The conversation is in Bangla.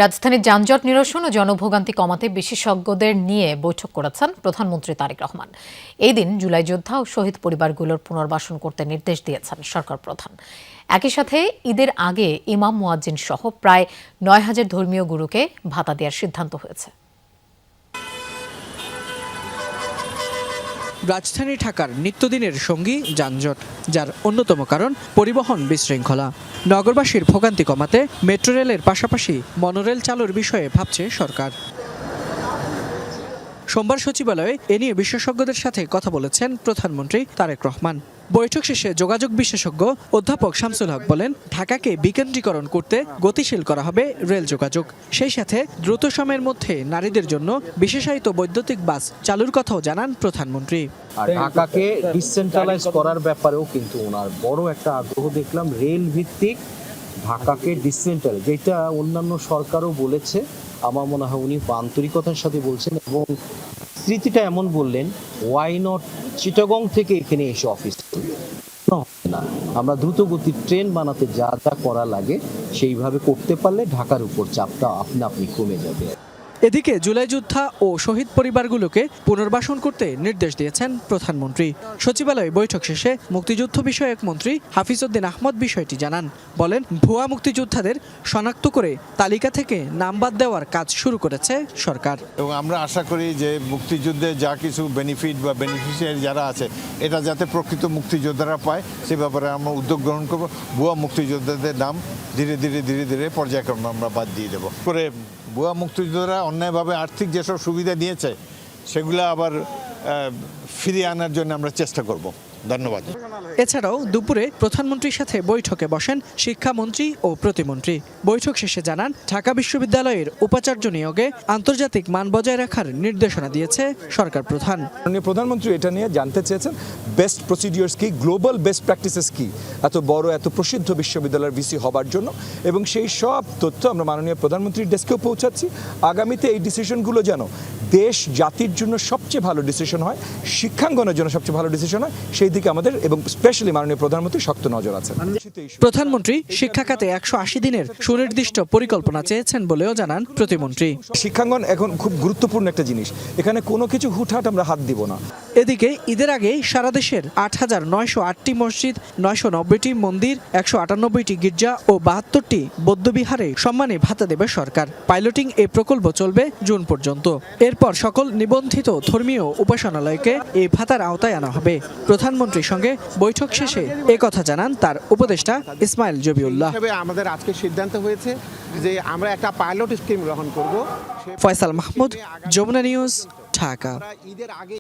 রাজধানীর যানজট নিরসন ও জনভোগান্তি কমাতে বিশেষজ্ঞদের নিয়ে বৈঠক করেছেন প্রধানমন্ত্রী তারেক রহমান। এই দিন জুলাই যোদ্ধা ও শহীদ পরিবারগুলোর পুনর্বাসন করতে নির্দেশ দিয়েছেন সরকার প্রধান। একই সাথে ঈদের আগে ইমাম মুয়াজ্জিন সহ প্রায় ৯,০০০ ধর্মীয় গুরুকে ভাতা দেওয়ার সিদ্ধান্ত হয়েছে। রাজধানী ঢাকার নিত্যদিনের সঙ্গী যানজট, যার অন্যতম কারণ পরিবহন বিশৃঙ্খলা। নগরবাসীর ভোগান্তি কমাতে মেট্রো রেলের পাশাপাশি মনোরেল চালুর বিষয়ে ভাবছে সরকার। সোমবার সচিবালয়ে এ নিয়ে বিশেষজ্ঞদের সাথে কথা বলেছেন প্রধানমন্ত্রী তারেক রহমান। বৈঠক শেষে যোগাযোগ বিশেষজ্ঞ অধ্যাপক শামসুল হক বলেন, ঢাকাকে বিকেন্দ্রীকরণ করতে গতিশীল করা হবে রেল যোগাযোগ। সেই সাথে দ্রুত সময়ের মধ্যে নারীদের জন্য বিশেষায়িত বৈদ্যুতিক বাস চালুর কথাও জানান প্রধানমন্ত্রী। আর ঢাকাকে ডিসেন্ট্রালাইজ করার ব্যাপারেও কিন্তু ওনার বড় একটা আগ্রহ দেখলাম। রেল ভিত্তিক ঢাকাকে ডিসেন্ট্রাল, যেটা অন্যান্য সরকারও বলেছে, আমার মনে হয় উনি আন্তরিকতার সাথে বলছেন এবং স্মৃতিটা এমন বললেন, ওয়াই নট চিটাগং থেকে এখানে এসে অফিস না, আমরা দ্রুত গতির ট্রেন বানাতে যা যা করা লাগে সেইভাবে করতে পারলে ঢাকার উপর চাপটা আপনি কমে যাবে। এদিকে জুলাই যোদ্ধা ও শহীদ পরিবারগুলোকে পুনর্বাসন করতে নির্দেশ দিয়েছেন প্রধানমন্ত্রী। সচিবালয়ে বৈঠক শেষে মুক্তিযুদ্ধ বিষয়ক মন্ত্রী হাফিজউদ্দিন আহমদ বিষয়টি জানান। বলেন, ভুয়া মুক্তিযোদ্ধাদের শনাক্ত করে তালিকা থেকে নাম বাদ দেওয়ার কাজ শুরু করেছে সরকার। এবং আমরা আশা করি যে মুক্তিযুদ্ধে যা কিছু বেনিফিট বা বেনিফিশিয়ারি যারা আছে, এটা যাতে প্রকৃত মুক্তিযোদ্ধারা পায় সে ব্যাপারে আমরা উদ্যোগ গ্রহণ করব। ভুয়া মুক্তিযোদ্ধাদের নাম ধীরে ধীরে পর্যায়ক্রমে আমরা বাদ দিয়ে দেবো করে ভুয়া মুক্তিযোদ্ধারা অন্যায়ভাবে আর্থিক যেসব সুবিধা নিয়েছে সেগুলো আবার ফিরিয়ে আনার জন্য আমরা চেষ্টা করব। ধন্যবাদ। এছাড়াও দুপুরে প্রধানমন্ত্রীর সাথে বৈঠকে বসেন শিক্ষামন্ত্রী ও প্রতিমন্ত্রী। বৈঠক শেষে জানান, ঢাকা বিশ্ববিদ্যালয়ের উপাচার্য নিয়োগে আন্তর্জাতিক মান বজায় রাখার নির্দেশনা দিয়েছে সরকার প্রধান। প্রধানমন্ত্রী এটা নিয়ে জানতে চেয়েছেন বেস্ট প্রসিডিওর্স কি, গ্লোবাল বেস্ট প্র্যাকটিসেস কি এত বড় এত প্রসিদ্ধ বিশ্ববিদ্যালয়ের ভিসি হবার জন্য, এবং সেই সব তথ্য আমরা মাননীয় প্রধানমন্ত্রীর ডেস্কেও পৌঁছাচ্ছি। আগামীতে এই ডিসিশনগুলো যেন দেশ জাতির জন্য সবচেয়ে ভালো ডিসিশন হয়, শিক্ষাঙ্গনের জন্য সবচেয়ে ভালো ডিসিশন হয়, সেই দিকে আমাদের এবং স্পেশালি মাননীয় প্রধানমন্ত্রী শক্ত নজর আছে। প্রধানমন্ত্রী শিক্ষা খাতে ১৮০ দিনের সুনির্দিষ্ট পরিকল্পনা চেয়েছেন বলেও জানান প্রতিমন্ত্রী। শিক্ষাঙ্গন এখন খুব গুরুত্বপূর্ণ একটা জিনিস, এখানে কোনো কিছু হুটহাট আমরা হাত দিব না। এদিকে ঈদের আগে সারা দেশের ৮,৯০৮টি মসজিদ, ৯৯০টি মন্দির, ১৯৮টি গির্জা ও ৭২টি বৌদ্ধবিহারে সম্মানী ভাতা দেবে সরকার। পাইলটিং এই প্রকল্প চলবে জুন পর্যন্ত। এরপর সকল নিবন্ধিত ধর্মীয় উপাসনালয়কে এই ভাতার আওতায় আনা হবে। প্রধানমন্ত্রীর সঙ্গে বৈঠক শেষে একথা জানান তার উপদেষ্টা ইসমাইল জবিউল্লাহ। আমাদের আজকে সিদ্ধান্ত হয়েছে যে আমরা একটা পাইলট স্কিম গ্রহণ করব। ফয়সাল মাহমুদ, যমুনা নিউজ, ঢাকা।